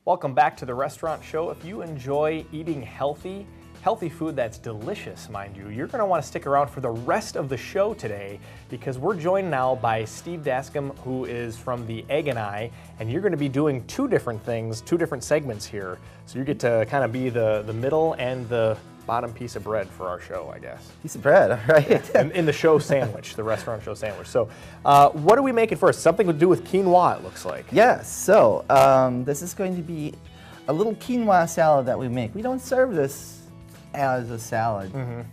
Welcome back to the Restaurant Show. If you enjoy eating healthy food that's delicious, mind you, you're going to want to stick around for the rest of the show today because we're joined now by Steve Dascom, who is from the Egg and I, and you're going to be doing two different things, two different segments here. So you get to kind of be the middle and the bottom piece of bread for our show, I guess. Piece of bread, all right. in the show sandwich, the Restaurant Show sandwich. So what are we making first? Something to do with quinoa, it looks like. Yes, so this is going to be a little quinoa salad that we make. We don't serve this as a salad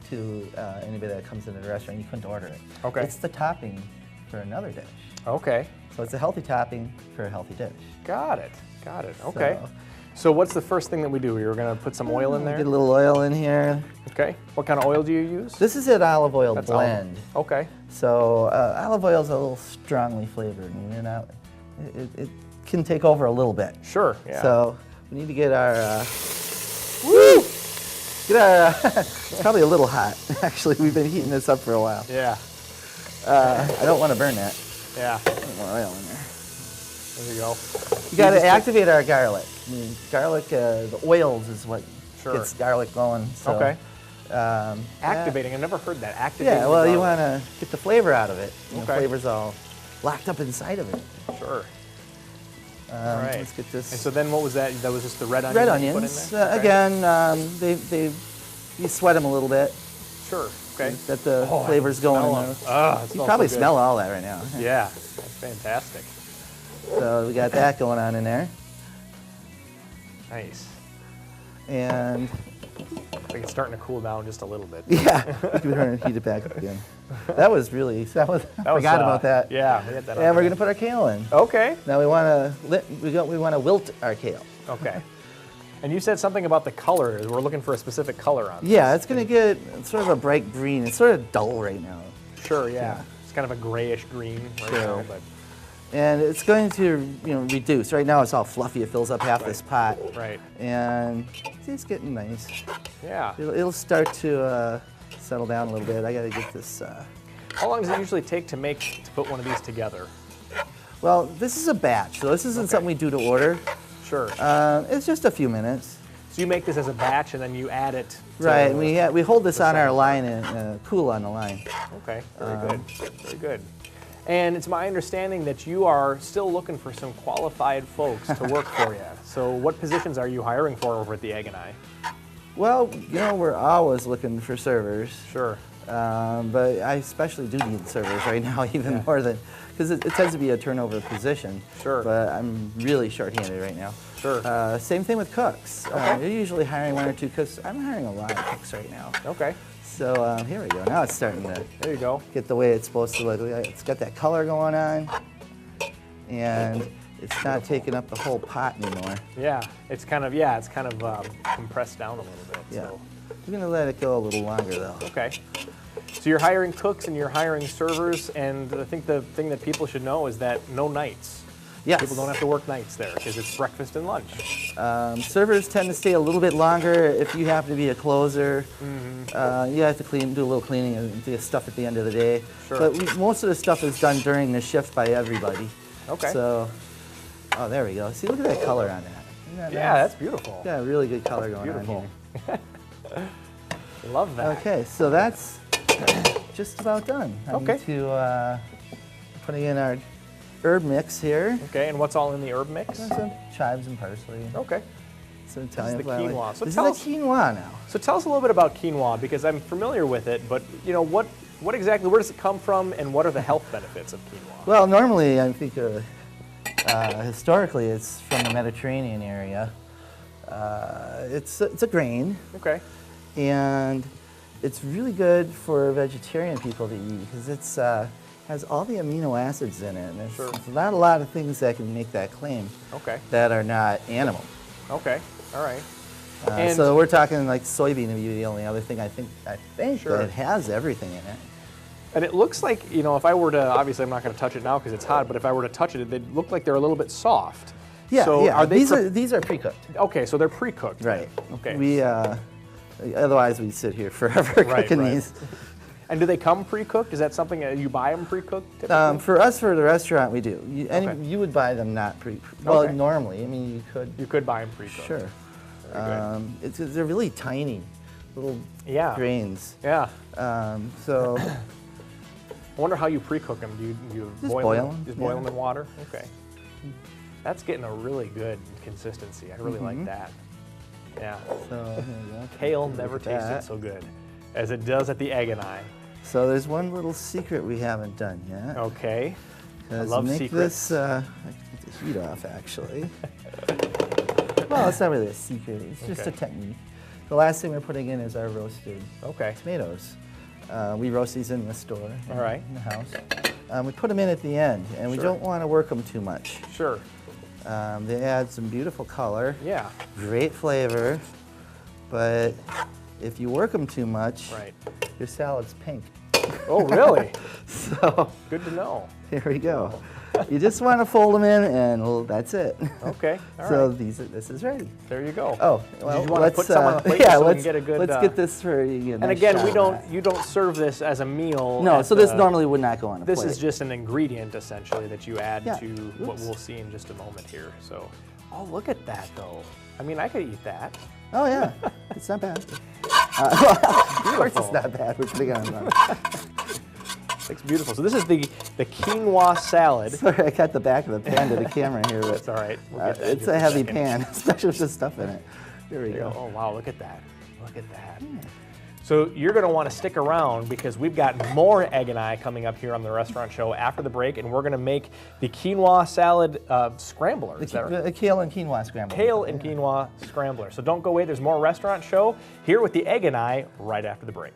to anybody that comes into the restaurant. You couldn't order it. Okay. It's the topping for another dish. Okay. So it's a healthy topping for a healthy dish. Got it. Okay. So what's the first thing that we do? You're going to put some oil in there? Get a little oil in here. Okay. What kind of oil do you use? This is an olive oil That's blend. Okay. So olive oil is a little strongly flavored, and it can take over a little bit. Sure. Yeah. So we need to get our it's probably a little hot. Actually, we've been heating this up for a while. Yeah. I don't want to burn that. Yeah. Put more oil in there. There you go. You got to activate our garlic. I mean, garlic, the oils is what gets garlic going. So, okay. Activating. I never heard that. Activating. Yeah. Well, you want to get the flavor out of it. The Okay. flavor's all locked up inside of it. Sure. All right. Let's get this. And so then what was that? That was just the red onions. Red that you onions. put in there? Again, you sweat them a little bit. Sure. Okay. That the flavor's going in there. You probably smell all that right now. Yeah. That's fantastic. So we got that going on in there. Nice. And I think it's starting to cool down just a little bit. yeah, we're going to heat it back up again. I forgot about that. Yeah, we had that. And we're going to put our kale in. Okay. Now we want to wilt our kale. Okay. And you said something about the color. We're looking for a specific color on this. Yeah, it's going to get sort of a bright green. It's sort of dull right now. Sure. Yeah. It's kind of a grayish green right now, but. And it's going to, reduce. Right now it's all fluffy. It fills up half this pot. Right. And it's getting nice. Yeah. It'll start to settle down a little bit. I got to get this. How long does it usually take to put one of these together? Well, this is a batch, so this isn't something we do to order. Sure. It's just a few minutes. So you make this as a batch and then you add it. Right. We hold this on our line and cool on the line. Okay. Very good. Very good. And it's my understanding that you are still looking for some qualified folks to work for you. So what positions are you hiring for over at the Egg and I? Well, we're always looking for servers. Sure. But I especially do need servers right now, even more than, because it tends to be a turnover position. Sure. But I'm really shorthanded right now. Sure. Same thing with cooks. Okay. You're usually hiring one or two cooks. I'm hiring a lot of cooks right now. Okay. So here we go. Now it's starting to there you go. get the way it's supposed to look. It's got that color going on, and it's not taking up the whole pot anymore. Yeah, it's kind of compressed down a little bit. Yeah. So. We're gonna let it go a little longer though. Okay. So you're hiring cooks and you're hiring servers, and I think the thing that people should know is that no nights. Yes. People don't have to work nights there because it's breakfast and lunch. Servers tend to stay a little bit longer if you happen to be a closer. You have to do a little cleaning and do stuff at the end of the day. Sure. But most of the stuff is done during the shift by everybody. Okay. So, there we go. See, look at that color on that. Isn't that Yeah, nice? that's beautiful. Got a really good color going Beautiful. on here. Love that. Okay, so that's just about done. Okay. I need to putting in our herb mix here. Okay, and what's all in the herb mix? Some chives and parsley. Okay. Some Italian the flour. quinoa. So this tell is us- the quinoa now. So tell us a little bit about quinoa because I'm familiar with it, but what exactly, where does it come from and what are the health benefits of quinoa? Well, normally I think historically it's from the Mediterranean area. It's a grain. Okay. And it's really good for vegetarian people to eat because it's has all the amino acids in it. And there's not a lot of things that can make that claim that are not animal. Okay, all right. So we're talking like soybean would be the only other thing I think that has everything in it. And it looks like, if I were to, obviously I'm not going to touch it now because it's hot, but if I were to touch it, they'd look like they're a little bit soft. Yeah, so yeah. Are they these are pre-cooked. Okay, so they're pre-cooked. Right. Okay. We otherwise we'd sit here forever cooking these. And do they come pre-cooked? Is that something that you buy them pre-cooked typically? For us, for the restaurant, we do. Okay. You would buy them not well, Okay. normally. I mean, you could. You could buy them pre-cooked. Sure. They're really tiny, little grains. Yeah. So. I wonder how you pre-cook them. Do you Just boil them? Just boil them in water? Okay. That's getting a really good consistency. I really like that. Yeah. So, here we go. Kale never tasted so good as it does at the Egg and I. So there's one little secret we haven't done yet. Okay. I love secrets. This, I can take the heat off, actually. Well, it's not really a secret. It's just a technique. The last thing we're putting in is our roasted tomatoes. We roast these in the store, in the house. We put them in at the end, and we don't want to work them too much. Sure. They add some beautiful color. Yeah. Great flavor, but if you work them too much, your salad's pink. Oh, really? So good to know. Here we go. You just want to fold them in, and that's it. Okay. So this is ready. There you go. Oh, well, did you want to put some on the plate so we can get a good? Let's get this for you. And again, you don't serve this as a meal. No, so this normally would not go on a plate. This is just an ingredient essentially that you add to what we'll see in just a moment here. So, oh, look at that though. I mean, I could eat that. Oh yeah, it's not bad. Of course, it's not bad. We're putting it on. Looks beautiful. So this is the quinoa salad. Sorry, I got the back of the pan to the camera here. But that's all right. We'll get that it's a heavy pan, especially with the stuff in it. Here we go. Oh wow, look at that. Look at that. So you're going to want to stick around because we've got more Egg and I coming up here on the restaurant show after the break, and we're going to make the quinoa salad scrambler. Is that right? The kale and quinoa scrambler. Kale and quinoa scrambler. So don't go away. There's more restaurant show here with the Egg and I right after the break.